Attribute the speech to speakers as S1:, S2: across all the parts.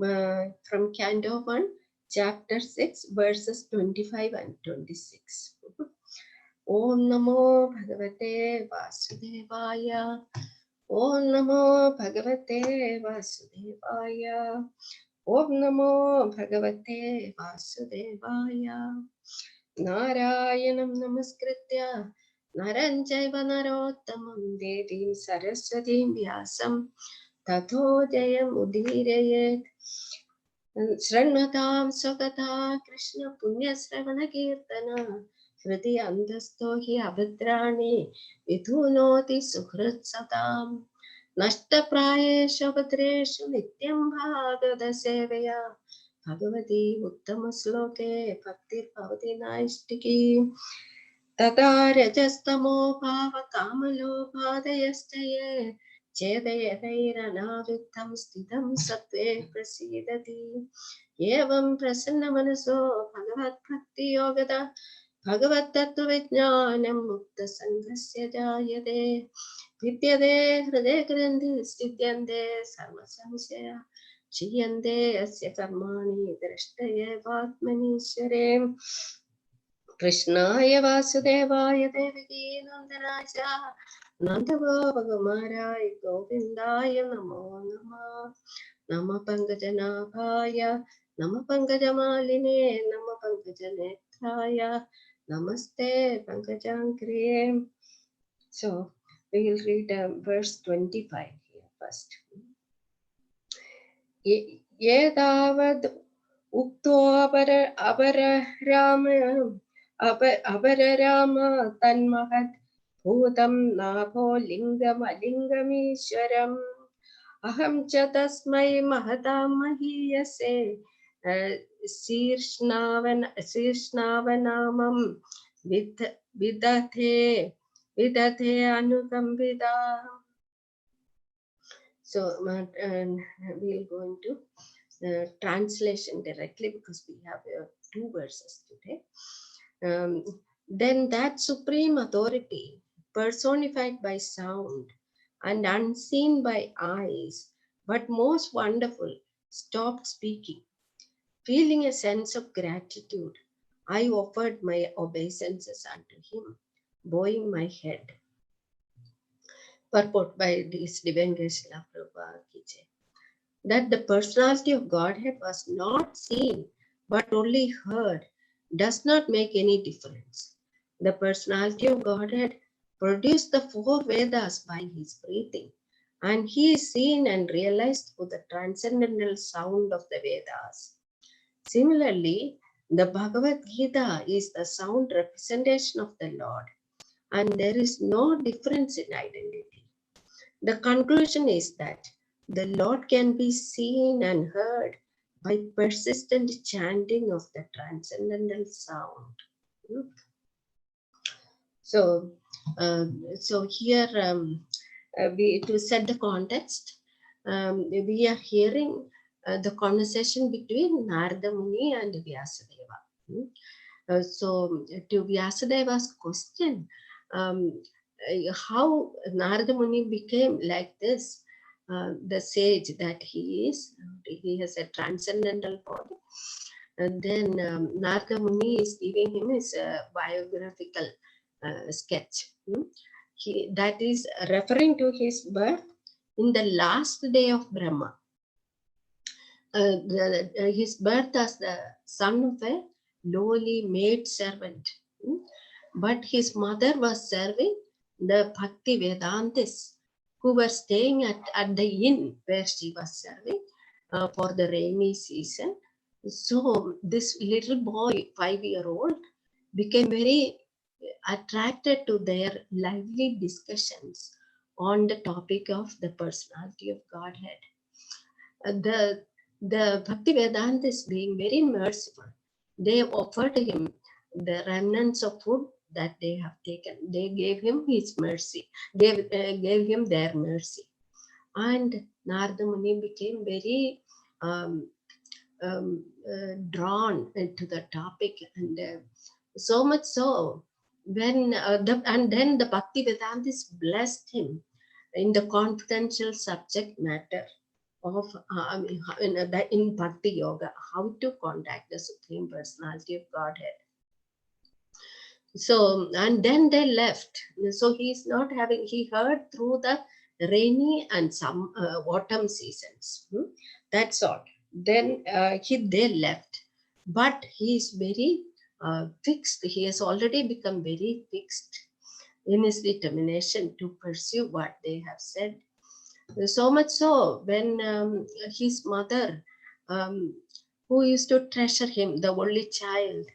S1: from Canto 1, Chapter 6, verses 25 and 26. Om Namo Bhagavate Vasudevaya. Om Namo Bhagavate Vasudevaya. Om Namo Bhagavate Vasudevaya. Narayanam Namaskritya Naran Jaiva Narottamam Devim Saraswatim Vyasam Tato Jayam Udirayet Shranmatam Sokata Krishna Punya Sravana Kirtana Kriti Andasto Hi Abhadrani Vidhunoti Sukrit Satam Nashta Prayesha Bhadreshu Nityam Bhagavata Sevaya Bhagavati Uttama Sloke Bhaktir Bhavati Naistiki Tata Rajastamo Bhava Kamalo Bhadayastaye Chedayadairanavitam Stidam Satve Prasidati Evam Prasanna Manaso Bhagavat Bhakti Yogada Bhagavat Tattva Vijnanam Mukta Sanghasya Jayade Vidyade Hrade Grandhi Stidyande Sarva Samsaya Chiyande Asya Karmani Drashtaye Vatmanishware Krishnaya Vasudevaya Devaki Nandanaja Nandagopagamaraya Govindaya Namo Nama Nama Pankajanabhaya Nama Pankajamaline Nama Pankajanetraya Namaste Pankajankriye. So we will read verse 25 here first. Yedavad Ukto Abararama Tanmahat Bhutam Nabho Lingam Alingamishwaram Aham Chatasmai Mahatam Mahiyase Sirsnavanamam Vidate Anukambida. So we'll go into translation directly because we have 2 verses today. Then that supreme authority, personified by sound and unseen by eyes, but most wonderful, stopped speaking. Feeling a sense of gratitude, I offered my obeisances unto him, bowing my head. Purport by this Divine Grace Srila Prabhupada ki jai. That the personality of Godhead was not seen but only heard does not make any difference. The personality of Godhead produced the 4 Vedas by his breathing, and he is seen and realized through the transcendental sound of the Vedas. Similarly, the Bhagavad Gita is the sound representation of the Lord, and there is no difference in identity. The conclusion is that the Lord can be seen and heard by persistent chanting of the transcendental sound. So here to set the context, we are hearing the conversation between Narada Muni and Vyasadeva. So to Vyasadeva's question, how Narada Muni became like this, the sage that he is, he has a transcendental body. And then Narada Muni is giving him his biographical sketch. That is referring to his birth in the last day of Brahma. His birth as the son of a lowly maid servant. But his mother was serving the Bhakti Vedantis who were staying at the inn where she was serving for the rainy season. So this little boy, 5-year-old, became very attracted to their lively discussions on the topic of the personality of Godhead. The Bhakti Vedantis, being very merciful, they offered him the remnants of food that they have taken. They gave him his mercy. They gave him their mercy. And Narada Muni became very drawn into the topic, and so much so when and then the Bhakti Vedantis blessed him in the confidential subject matter of in Bhakti Yoga, how to contact the Supreme Personality of Godhead. So, and then they left. So he's not having, he heard through the rainy and some autumn seasons. That's all. Then they left. But he is very fixed. He has already become very fixed in his determination to pursue what they have said. So much so, when his mother, um, who used to treasure him, the only child,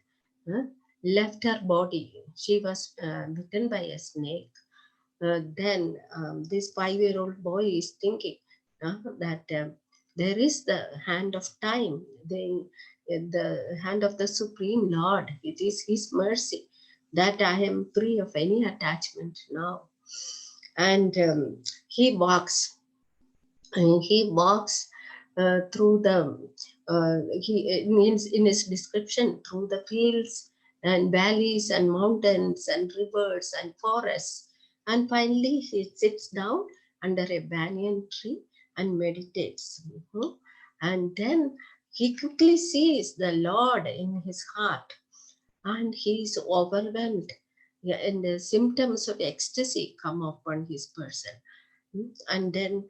S1: left her body. She was bitten by a snake. Then this 5-year-old boy is thinking that there is the hand of time, the hand of the Supreme Lord. It is His mercy that I am free of any attachment now. And he walks through the he it means in his description, through the fields and valleys and mountains and rivers and forests, and finally he sits down under a banyan tree and meditates. And then he quickly sees the Lord in his heart, and he is overwhelmed. Yeah, and the symptoms of ecstasy come upon his person. And then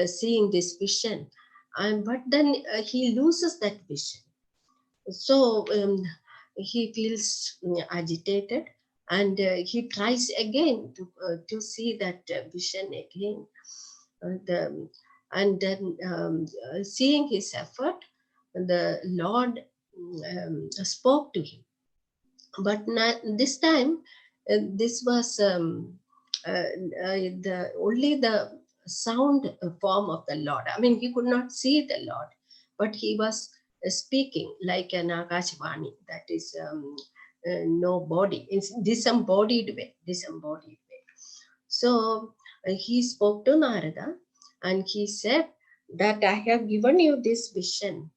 S1: seeing this vision, but then he loses that vision. So he feels agitated, and he tries again to see that vision again. And then seeing his effort, the Lord spoke to him. But this time, this was the only the sound form of the Lord. I mean, he could not see the Lord, but he was speaking like an Akashvani, that is no body, it's disembodied way, disembodied way. So he spoke to Narada, and he said that I have given you this vision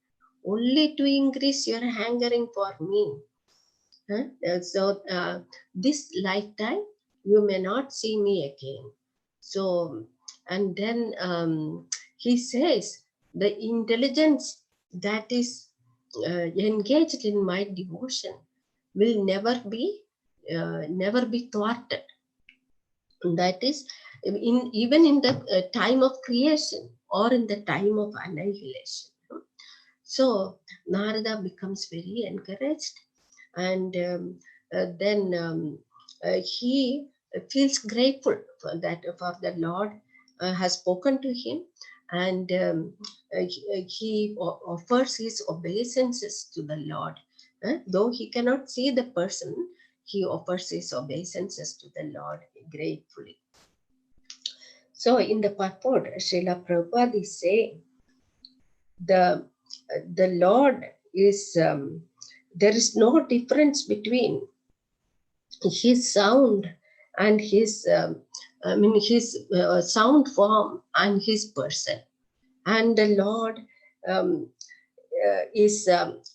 S1: only to increase your hankering for me. So this lifetime you may not see me again. So, and then he says the intelligence that is engaged in my devotion will never be thwarted. That is, even in the time of creation or in the time of annihilation. So Narada becomes very encouraged, and then he feels grateful for that, for the Lord has spoken to him, and he offers his obeisances to the Lord. Though he cannot see the person, he offers his obeisances to the Lord gratefully. So in the purport, Srila Prabhupada is saying the Lord is there is no difference between his sound and his his sound form and his person. And the Lord is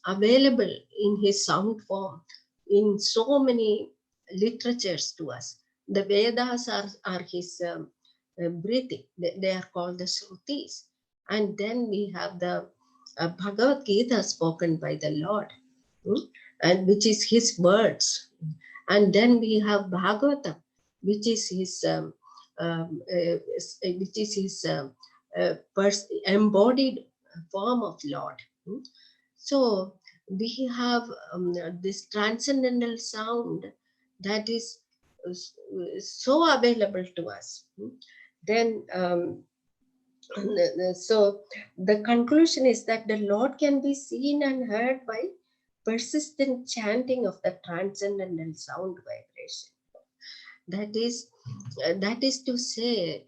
S1: available in his sound form in so many literatures to us. The Vedas are his breathing. They are called the Shrutis. And then we have the Bhagavad Gita spoken by the Lord, and which is his words. And then we have Bhagavatam, which is his embodied form of Lord. So we have this transcendental sound that is so available to us. Then so the conclusion is that the Lord can be seen and heard by persistent chanting of the transcendental sound vibration. That is to say,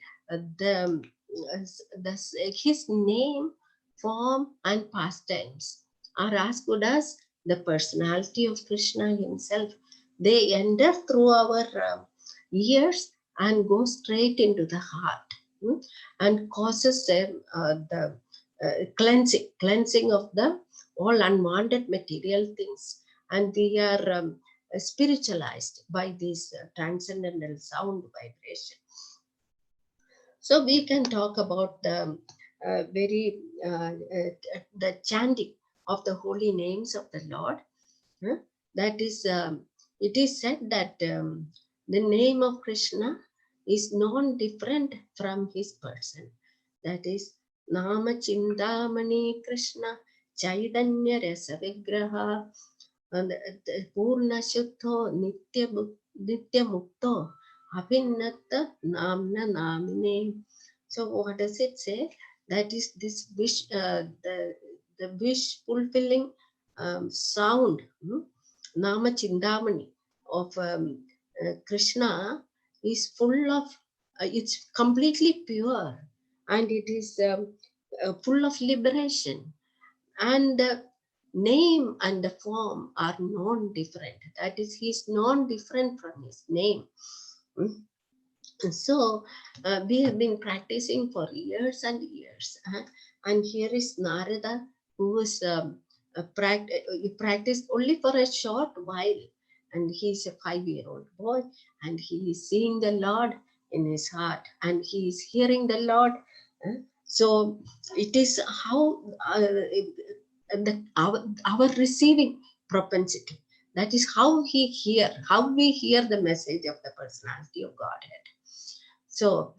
S1: his name, form, and pastimes are as good as the personality of Krishna himself. They enter through our ears and go straight into the heart, and causes the cleansing of the all unwanted material things, and we are spiritualized by this transcendental sound vibration. So we can talk about the the chanting of the holy names of the Lord. That is, it is said that the name of Krishna is non-different from his person. That is, Nama Chindamani Krishna Chaitanya Rasa Vigraha and Purna Shuddho Nitya Mukto Abhinata Namna Namine. So what does it say? That is this wish, the wish fulfilling sound, Nama Chindamani of Krishna is full of, it's completely pure, and it is full of liberation, and the name and the form are non-different. That is, he is non-different from his name. So we have been practicing for years and years, and here is Narada, who is practiced only for a short while, and he is a 5-year-old boy, and he is seeing the Lord in his heart, and he is hearing the Lord. So it is how our receiving propensity. That is how we hear the message of the personality of Godhead. So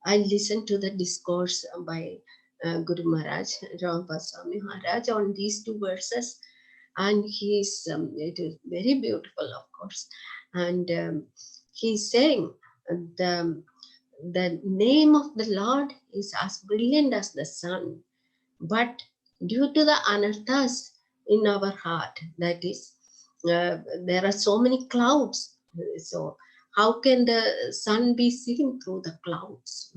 S1: I listened to the discourse by Guru Maharaj, Rampa Swami Maharaj, on these two verses, and it is very beautiful, of course, and he's saying the name of the Lord is as brilliant as the sun, but due to the anarthas in our heart, that is, there are so many clouds. So how can the sun be seen through the clouds?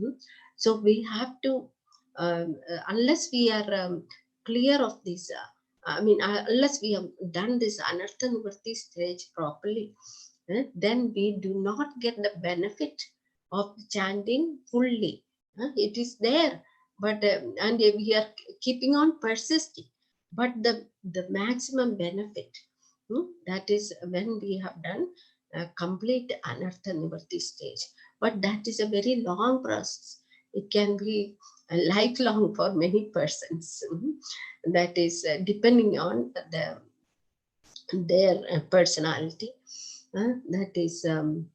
S1: So we have to, unless we are clear of this, unless we have done this Anartha Nivritti stage properly, then we do not get the benefit of chanting fully. It is there, but and we are keeping on persisting. But the maximum benefit, that is when we have done complete Anartha Nivritti stage. But that is a very long process. It can be lifelong for many persons. That is depending on their personality. That is the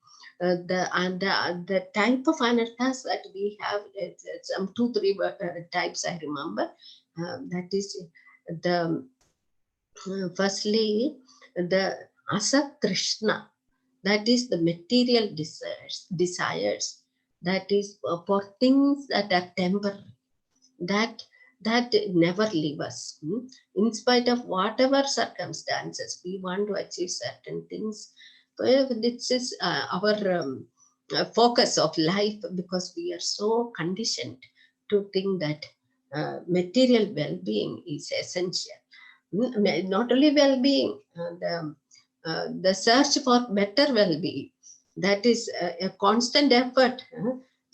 S1: type of anarthas that we have. It's 2-3 types I remember. That is the firstly the Asa Krishna. That is the material desires. That is for things that are temporary, that never leave us. In spite of whatever circumstances, we want to achieve certain things. This is our focus of life, because we are so conditioned to think that material well-being is essential. Not only well-being, the search for better well-being, that is a constant effort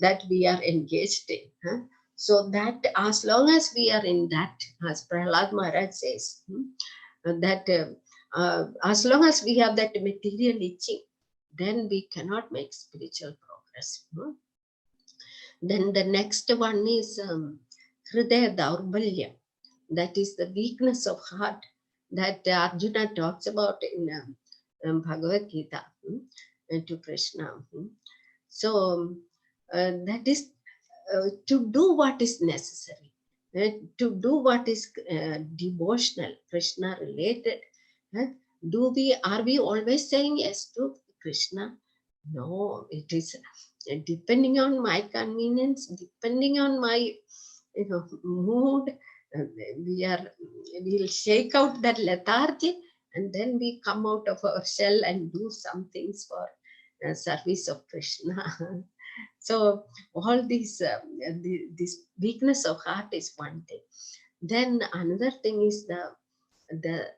S1: that we are engaged in. So that as long as we are in that, as Prahlad Maharaj says, that as long as we have that material itching, then we cannot make spiritual progress. Then the next one is Hridaya Daurbalya. That is the weakness of heart that Arjuna talks about in Bhagavad Gita to Krishna. So that is to do what is necessary, to do what is devotional, Krishna related. Are we always saying yes to Krishna? No, it is depending on my convenience, depending on my mood. We'll shake out that lethargy, and then we come out of our shell and do some things for service of Krishna. So all these this weakness of heart is one thing. Then another thing is the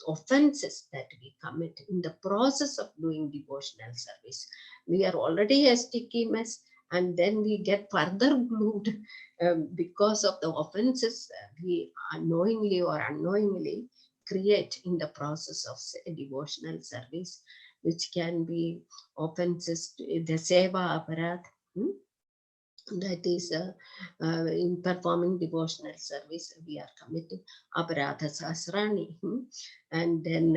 S1: offenses that we commit in the process of doing devotional service. We are already a sticky mess, and then we get further glued because of the offenses we unknowingly or unknowingly create in the process of devotional service, which can be offenses to the seva aparadh, That is in performing devotional service, we are committing aparadha sahasrani, and then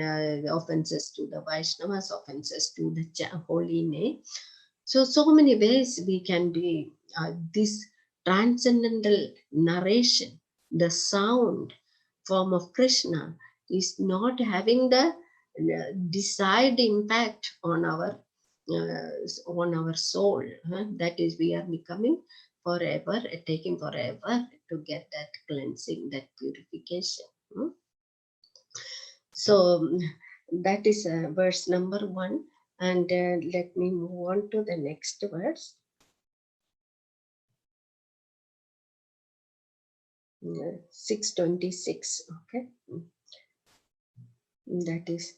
S1: offenses to the Vaishnavas, offenses to the holy name. So many ways we can be this transcendental narration, the sound form of Krishna is not having the desired impact on our soul. That is, we are becoming forever, taking forever to get that cleansing, that purification. So that is verse number 1. And let me move on to the next verse. 626. Okay. That is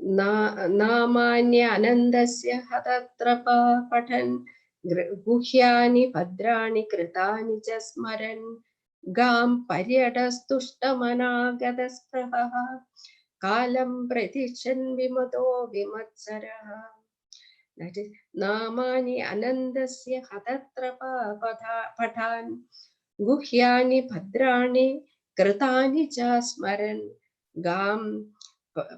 S1: Namanya Anandasya Hatatrapa Patan Guhyani Padrani Kritani Jasmaran Gam Paryadastushtamana Gadaspraha Kalam Pratishan Vimado Vimatsara. That is Namani Anandasya Hatatrapa Patan Guhyani Padrani Kritani Jasmaran Gam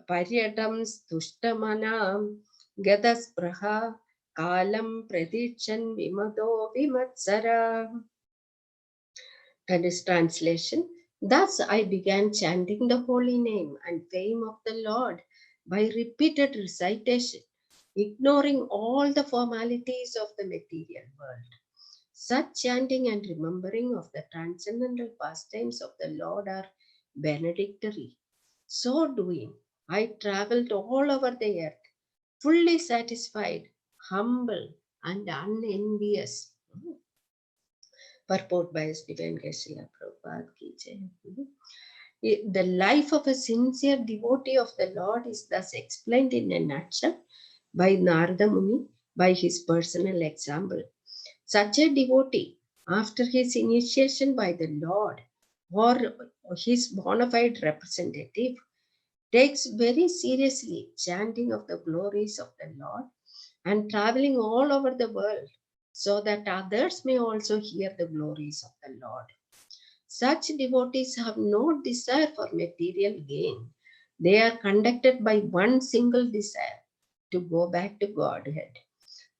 S1: Paryadam Stushtamanam Gadaspraha Kalam Pratichan Vimado Vimatsara. That is translation. Thus I began chanting the holy name and fame of the Lord by repeated recitation, ignoring all the formalities of the material world. Such chanting and remembering of the transcendental pastimes of the Lord are benedictory. So doing, I traveled all over the earth, fully satisfied, humble, and unenvious. Purport by His Divine Grace Srila Prabhupada Ki Jai. The life of a sincere devotee of the Lord is thus explained in a nutshell by Narada Muni by his personal example. Such a devotee, after his initiation by the Lord or his bona fide representative, takes very seriously chanting of the glories of the Lord and traveling all over the world so that others may also hear the glories of the Lord. Such devotees have no desire for material gain. They are conducted by one single desire, to go back to Godhead.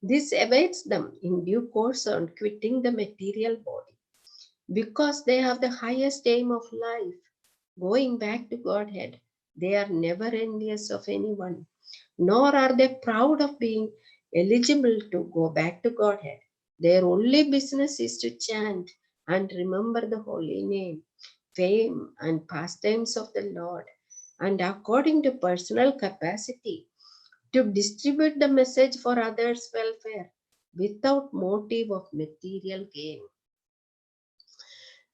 S1: This awaits them in due course on quitting the material body, because they have the highest aim of life, going back to Godhead. They are never envious of anyone, nor are they proud of being eligible to go back to Godhead. Their only business is to chant and remember the holy name, fame, and pastimes of the Lord, and according to personal capacity, to distribute the message for others' welfare without motive of material gain.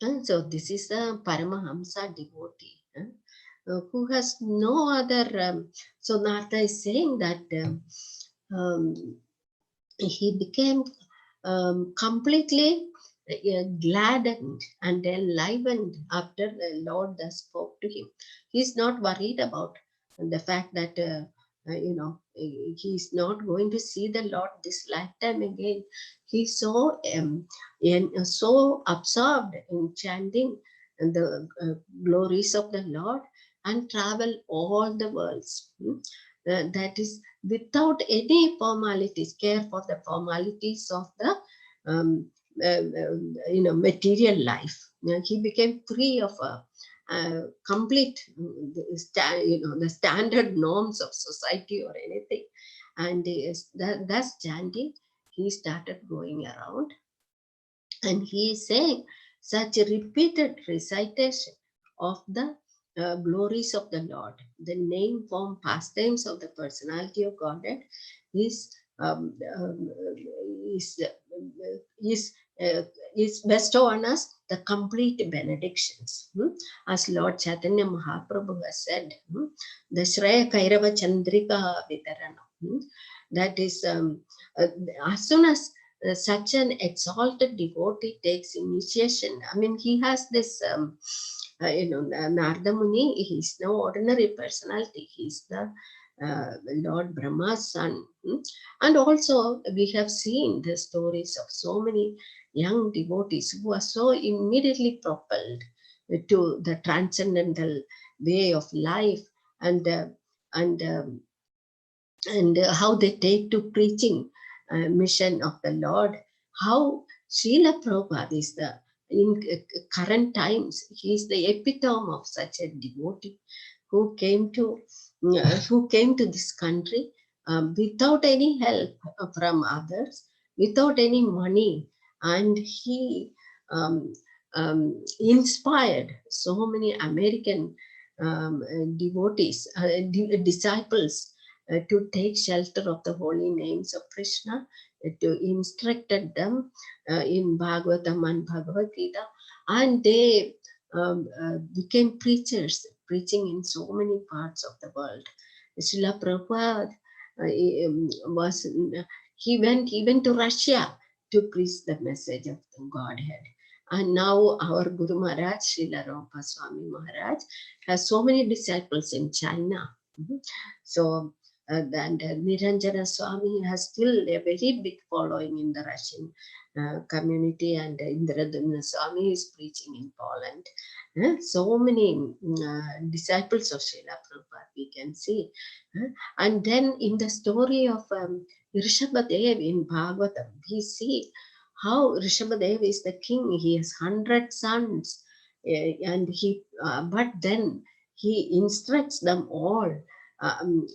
S1: And so this is a Paramahamsa devotee who has no other. So Narada is saying that he became completely gladdened and enlivened after the Lord thus spoke to him. He's not worried about the fact that he's not going to see the Lord this lifetime again. He's so so absorbed in chanting the glories of the Lord and travel all the worlds. That is without any formalities, care for the formalities of the material life. He became free of complete the standard norms of society or anything, and thus chanting, he started going around, and he is saying such a repeated recitation of the glories of the Lord, the name, form, pastimes of the personality of Godhead is is is bestow on us the complete benedictions. As Lord Chaitanya Mahaprabhu has said, the Shreya Kairava Chandrika Vitarana. That is, as soon as such an exalted devotee takes initiation, I mean, he has this, Narada Muni, he's no ordinary personality. He's the Lord Brahma's son. And also we have seen the stories of so many young devotees who are so immediately propelled to the transcendental way of life, and and um, and how they take to preaching mission of the Lord. How Srila Prabhupada is in current times, he is the epitome of such a devotee who came to this country without any help from others, without any money, and he um, inspired so many American devotees, disciples, to take shelter of the holy names of Krishna, to instructed them in Bhagavatam and Bhagavad Gita, and they became preachers, preaching in so many parts of the world. Srila Prabhupada was, he went even to Russia to preach the message of the Godhead. And now our Guru Maharaj, Srila Rupa Swami Maharaj, has so many disciples in China. So, and Niranjana Swami has still a very big following in the Russian community, and Indradumna Swami is preaching in Poland. So many disciples of Srila Prabhupada we can see. And then in the story of Rishabhadev in Bhagavatam, we see how Rishabhadev is the king. He has 100 sons, and but then he instructs them all, on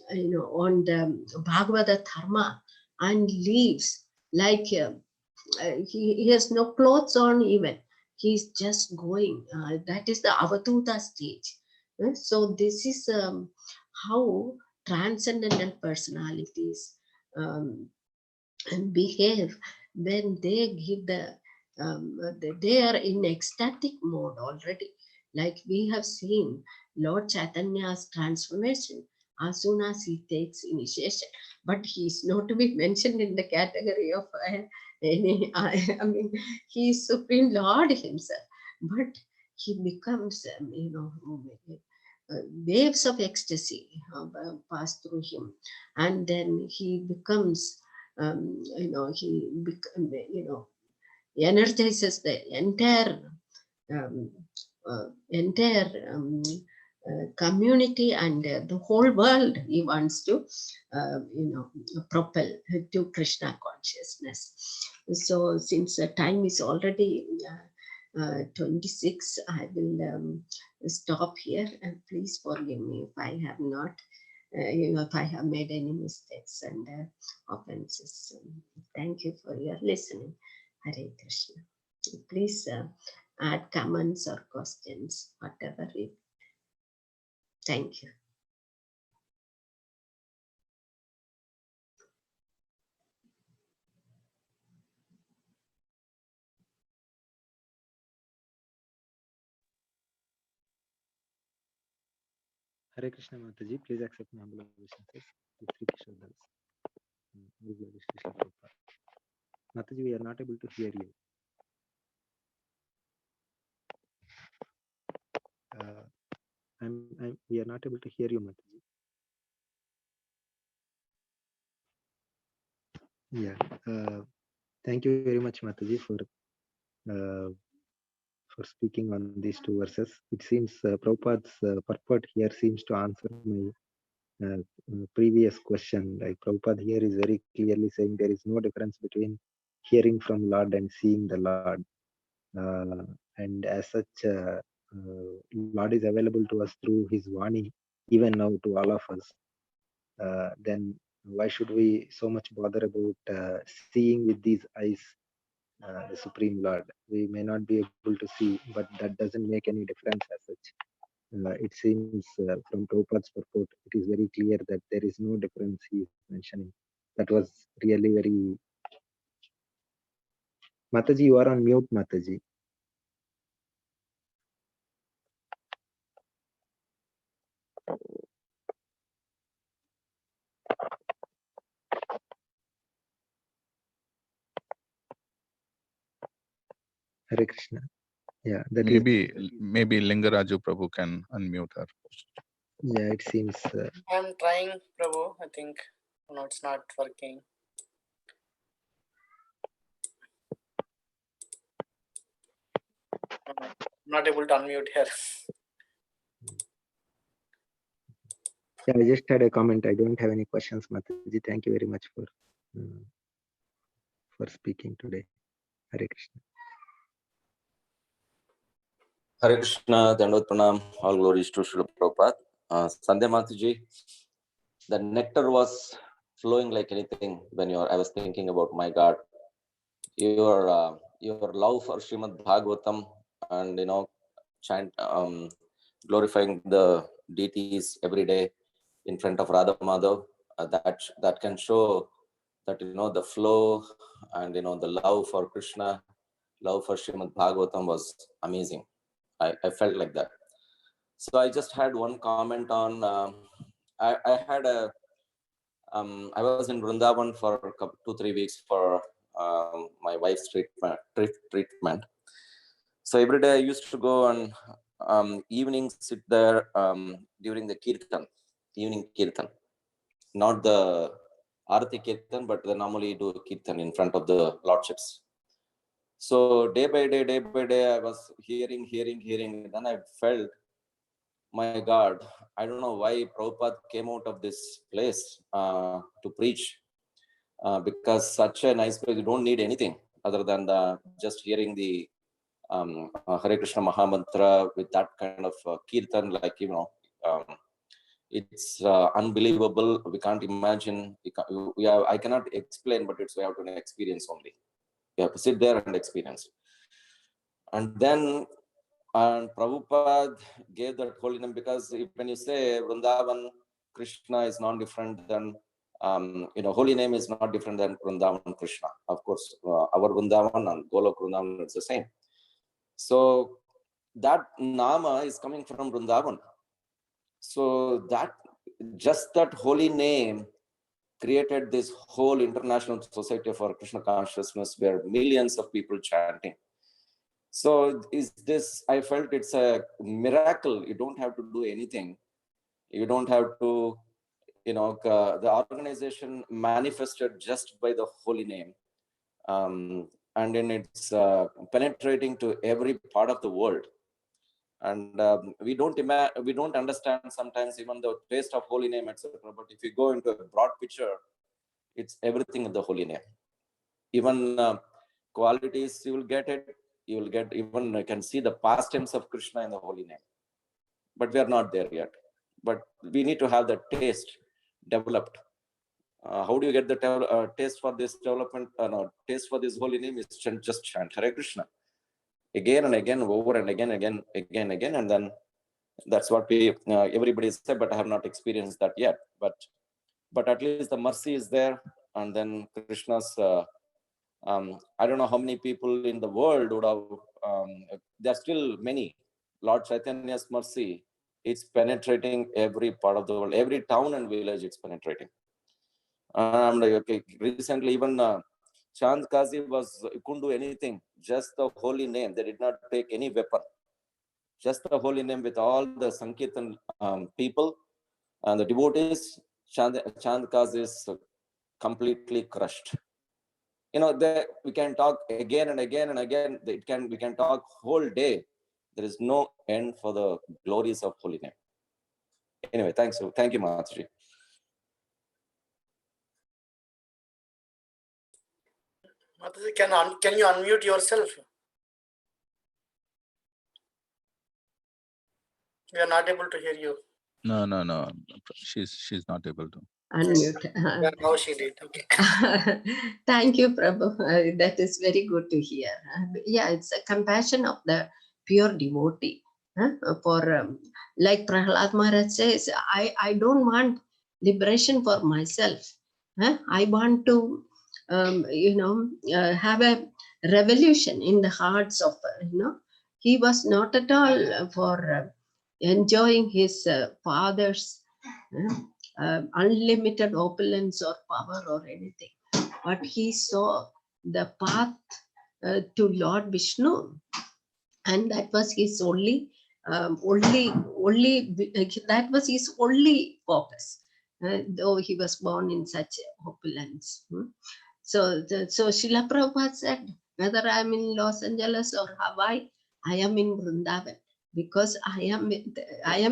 S1: the Bhagavata Dharma, and leaves like he has no clothes on even. He's just going. That is the Avatuta stage. So this is how transcendental personalities um, behave when they give they are in ecstatic mode already. Like we have seen Lord Chaitanya's transformation as soon as he takes initiation, but he is not to be mentioned in the category of any. I mean, he is Supreme Lord himself, but he becomes, waves of ecstasy pass through him, and then he becomes, energizes the um, entire community, and the whole world he wants to, propel to Krishna consciousness. So since the time is already 26, I will stop here, and please forgive me if I have not, if I have made any mistakes and offenses. Thank you for your listening. Hare Krishna. Please add comments or questions, whatever it. Thank you.
S2: Hare Krishna Mataji, please accept my humble obeisances. Sri Krishna Das. Mataji, we are not able to hear you. We are not able to hear you, Mataji. Yeah. Thank you very much, Mataji, for speaking on these two verses. It seems Prabhupada's purport here seems to answer my previous question. Like Prabhupada here is very clearly saying there is no difference between hearing from Lord and seeing the Lord. And as such, Lord is available to us through His Vani, even now to all of us. Then why should we so much bother about seeing with these eyes the Supreme Lord? We may not be able to see, but that doesn't make any difference as such. It seems from Prabhupada's purport, it is very clear that there is no difference he is mentioning. That was really very... Mataji, you are on mute, Mataji. Hare Krishna. Yeah, that
S3: maybe Lingaraju Prabhu can unmute her.
S2: Yeah, it seems.
S3: I'm trying, Prabhu. I think no, it's not working. I'm not able to unmute here.
S2: Yeah, I just had a comment. I don't have any questions, Mataji. Thank you very much for speaking today. Hare Krishna.
S4: Hare Krishna, Dandot Pranam, all glories to Srila Prabhupada. Sandhya Mataji, the nectar was flowing like anything when I was thinking about my God. Your love for Srimad Bhagavatam and chant, glorifying the deities every day in front of Radha Madhav, that can show that the flow and the love for Krishna, love for Srimad Bhagavatam was amazing. I felt like that. So I just had one comment on. I was in Vrindavan for 2-3 weeks for my wife's treatment. So every day I used to go and evening sit there during the kirtan, evening kirtan, not the Arati kirtan, but they normally do kirtan in front of the lordships. So day by day, I was hearing. Then I felt, my God, I don't know why Prabhupada came out of this place to preach, because such a nice place, you don't need anything other than just hearing the Hare Krishna Mahamantra with that kind of kirtan, like, it's unbelievable. We can't imagine. I cannot explain, but we have to experience only. You have to sit there and experience. And then Prabhupada gave that holy name, because when you say Vrindavan, Krishna is not different than, holy name is not different than Vrindavan Krishna. Of course, our Vrindavan and Golok Vrindavan is the same. So that Nama is coming from Vrindavan. So that holy name created this whole international society for Krishna consciousness, where millions of people chanting. So I felt it's a miracle. You don't have to do anything. You don't have to, the organization manifested just by the holy name. And then it's penetrating to every part of the world. And we don't understand sometimes even the taste of holy name, etc. But if you go into a broad picture, it's everything in the holy name. Even qualities, you will get it. You will get, even you can see the past tense of Krishna in the holy name. But we are not there yet. But we need to have the taste developed. How do you get the taste for this development? Taste for this holy name is just chant Hare Krishna again and again, over and again, and then that's what everybody said. But I have not experienced that yet. But at least the mercy is there, and then Krishna's. I don't know how many people in the world would have. There are still many. Lord Chaitanya's mercy, it's penetrating every part of the world, every town and village. It's penetrating. I'm like, okay. Recently, even Chand Kazi couldn't do anything. Just the holy name. They did not take any weapon. Just the holy name with all the Sankirtan people and the devotees. Chand Kazi is completely crushed. We can talk again and again and again. We can talk whole day. There is no end for the glories of holy name. Anyway, thank you, Mataji.
S3: Mataji, can you unmute yourself? We are not able to hear you.
S5: No. She's not able to
S1: Unmute.
S3: Yeah, now she did. Okay.
S1: Thank you, Prabhu. That is very good to hear. Yeah, it's a compassion of the pure devotee. For like Prahlad Maharaj says, I don't want liberation for myself. I want to, have a revolution in the hearts of, he was not at all for enjoying his father's unlimited opulence or power or anything. But he saw the path to Lord Vishnu, and that was his only only that was his only focus, though he was born in such opulence. So Srila Prabhupada said, whether I'm in Los Angeles or Hawaii, I am in Vrindavan, because I am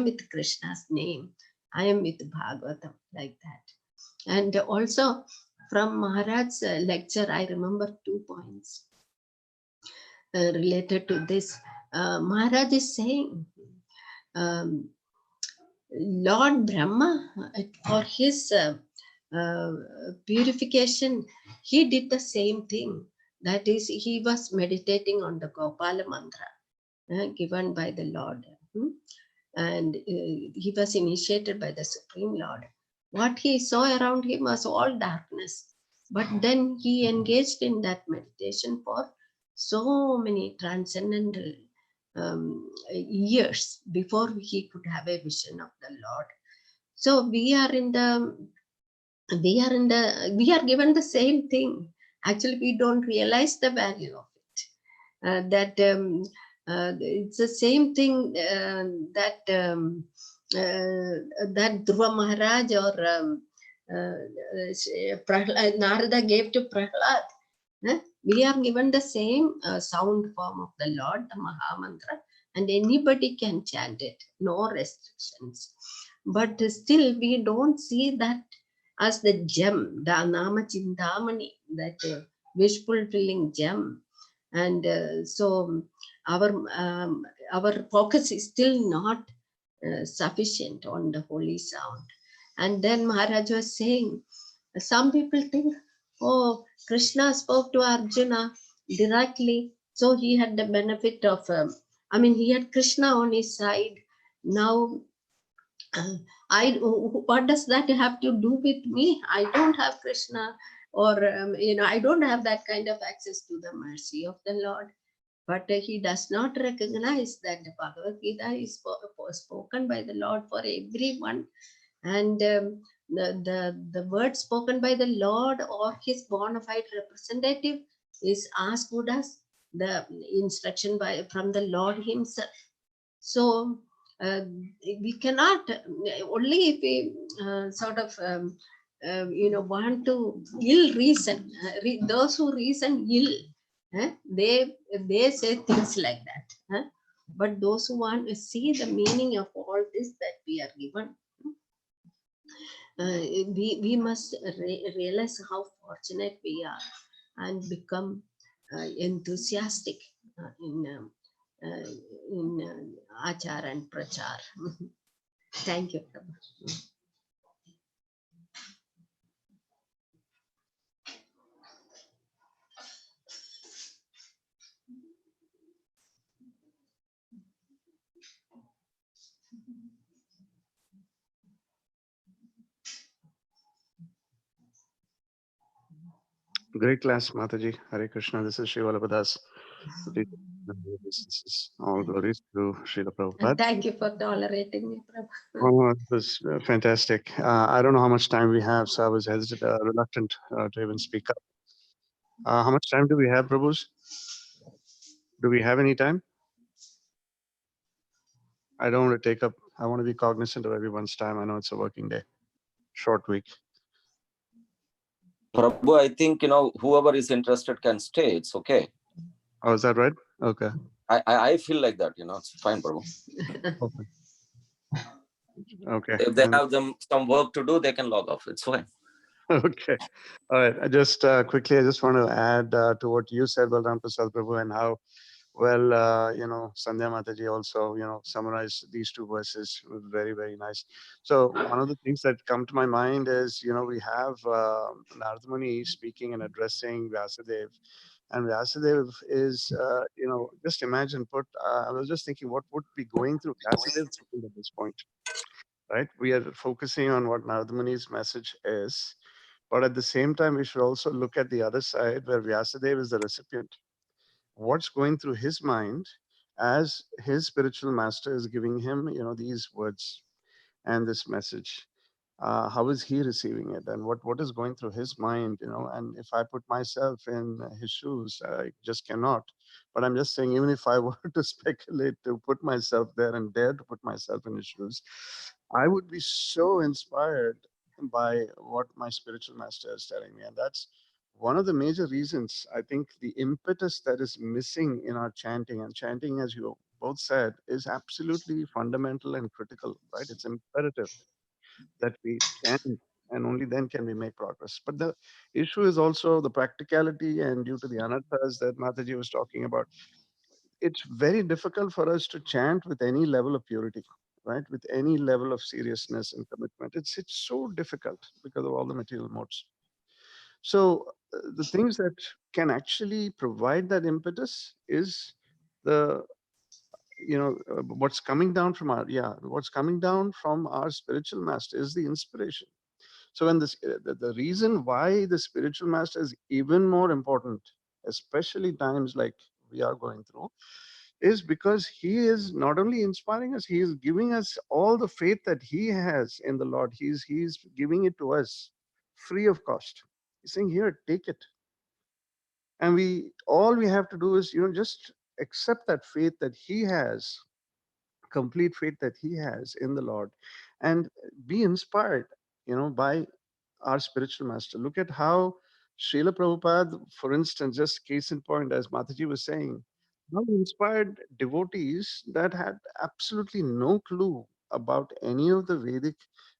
S1: with Krishna's name. I am with Bhagavatam, like that. And also from Maharaj's lecture, I remember 2 points related to this. Maharaj is saying, Lord Brahma, for his purification, he did the same thing. That is, he was meditating on the Gopala mantra given by the Lord. And he was initiated by the Supreme Lord. What he saw around him was all darkness. But then he engaged in that meditation for so many transcendental years before he could have a vision of the Lord. So we are given the same thing. Actually, we don't realize the value of it. It's the same thing that Dhruva Maharaj or Narada gave to Prahlad. We are given the same sound form of the Lord, the Maha Mantra, and anybody can chant it, no restrictions. But still, we don't see that as the gem, the Nama Chintamani, that wish fulfilling gem. And so our focus is still not sufficient on the holy sound. And then Maharaj was saying, some people think, oh, Krishna spoke to Arjuna directly, so he had the benefit of, he had Krishna on his side. Now, what does that have to do with me? I don't have Krishna, or I don't have that kind of access to the mercy of the Lord. But he does not recognize that the Bhagavad Gita is spoken by the Lord for everyone. And the word spoken by the Lord or his bona fide representative is as good as the instruction from the Lord himself. So we cannot, only if we want to ill reason, those who reason ill, they say things like that. But those who want to see the meaning of all this that we are given, we must realize how fortunate we are and become enthusiastic in achar and prachar. Thank you, Prabhu.
S6: Great class, Mataji. Hare Krishna. This is Sri Vallabhadas. This is all glories to Srila Prabhupada.
S1: Thank you for tolerating me, Prabhu.
S6: Oh, it was fantastic. I don't know how much time we have, so I was reluctant to even speak up. How much time do we have, Prabhus? Do we have any time? I don't want to take up, I want to be cognizant of everyone's time. I know it's a working day, short week.
S4: Prabhu, I think, whoever is interested can stay. It's okay.
S6: Oh, is that right? Okay.
S4: I feel like that, it's fine, Prabhu.
S6: Okay. Okay.
S4: If they have some work to do, they can log off. It's fine.
S6: Okay. All right. I just quickly, I just want to add to what you said, Balram Prasad Prabhu, and how well, Sandhya Mataji also, summarized these two verses. It was very, very nice. So one of the things that come to my mind is, we have Narada Muni speaking and addressing Vyasadeva. And Vyasadeva is, just imagine, I was just thinking what would be going through Vyasadeva's mind at this point, right? We are focusing on what Narada Muni's message is. But at the same time, we should also look at the other side where Vyasadeva is the recipient. What's going through his mind as his spiritual master is giving him, these words and this message. how is he receiving it, and what is going through his mind, and if I put myself in his shoes, I just cannot. But I'm just saying, even if I were to speculate to put myself there and dare to put myself in his shoes, I would be so inspired by what my spiritual master is telling me. And that's one of the major reasons, I think, the impetus that is missing in our chanting. And chanting, as you both said, is absolutely fundamental and critical, right? It's imperative that we chant, and only then can we make progress. But the issue is also the practicality, and due to the anarthas that Mataji was talking about, it's very difficult for us to chant with any level of purity, right? With any level of seriousness and commitment. It's so difficult because of all the material modes. So the things that can actually provide that impetus is the what's coming down from our spiritual master is the inspiration. So when the reason why the spiritual master is even more important, especially times like we are going through, is because he is not only inspiring us, he is giving us all the faith that he has in the Lord. He's giving it to us free of cost. He's saying, here, take it. And all we have to do is, just accept that faith that he has, complete faith that he has in the Lord, and be inspired, by our spiritual master. Look at how Srila Prabhupada, for instance, just case in point, as Mataji was saying, how he inspired devotees that had absolutely no clue about any of the Vedic,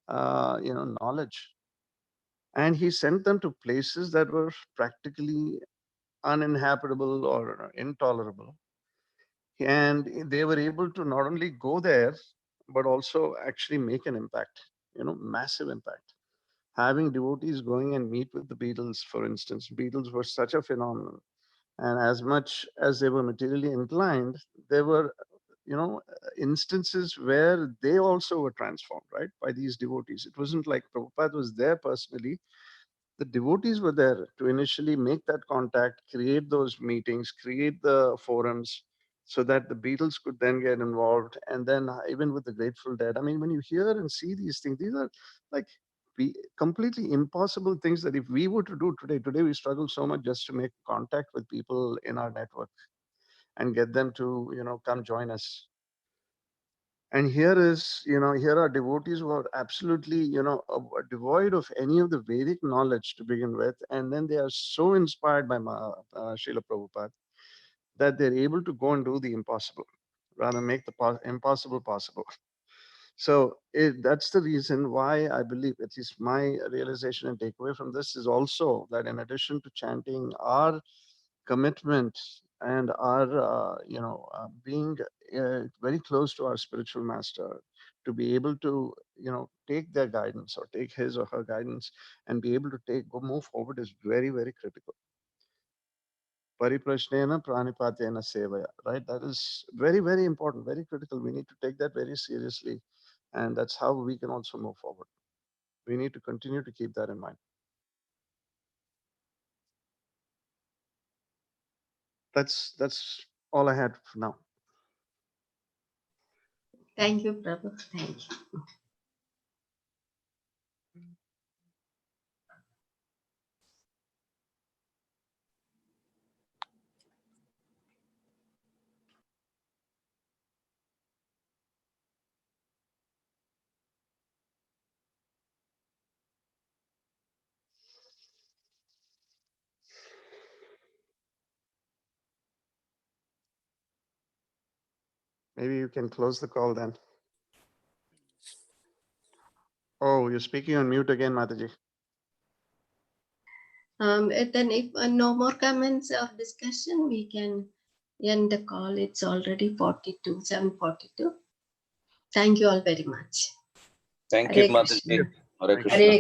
S6: knowledge. And he sent them to places that were practically uninhabitable or intolerable. And they were able to not only go there, but also actually make an impact, massive impact. Having devotees going and meet with the Beatles, for instance, Beatles were such a phenomenon. And as much as they were materially inclined, there were, instances where they also were transformed, right, by these devotees. It wasn't like Prabhupada was there personally. The devotees were there to initially make that contact, create those meetings, create the forums, so that the Beatles could then get involved. And then even with the Grateful Dead, I mean, when you hear and see these things, these are like completely impossible things that if we were to do today we struggle so much just to make contact with people in our network and get them to, come join us. And here are devotees who are absolutely, devoid of any of the Vedic knowledge to begin with. And then they are so inspired by Srila Prabhupada that they're able to go and do the impossible, rather make the impossible possible. So that's the reason why I believe, at least my realization and takeaway from this is also that in addition to chanting, our commitment and our being very close to our spiritual master, to be able to take their guidance or take his or her guidance and be able to move forward is very, very critical. Pariprashnena pranipatena sevaya, right? That is very, very important, very critical. We need to take that very seriously, and that's how we can also move forward. We need to continue to keep that in mind. That's all I had for now.
S1: Thank you, Prabhu. Thank you.
S6: Maybe you can close the call then. Oh, you're speaking on mute again, Mataji.
S1: And then if no more comments or discussion, we can end the call. It's already 7:42. Thank you all very much.
S4: Thank
S1: Hare
S4: you, Mataji.
S1: Krishna.
S4: Hare
S6: Thank you.
S4: Krishna.
S1: Hare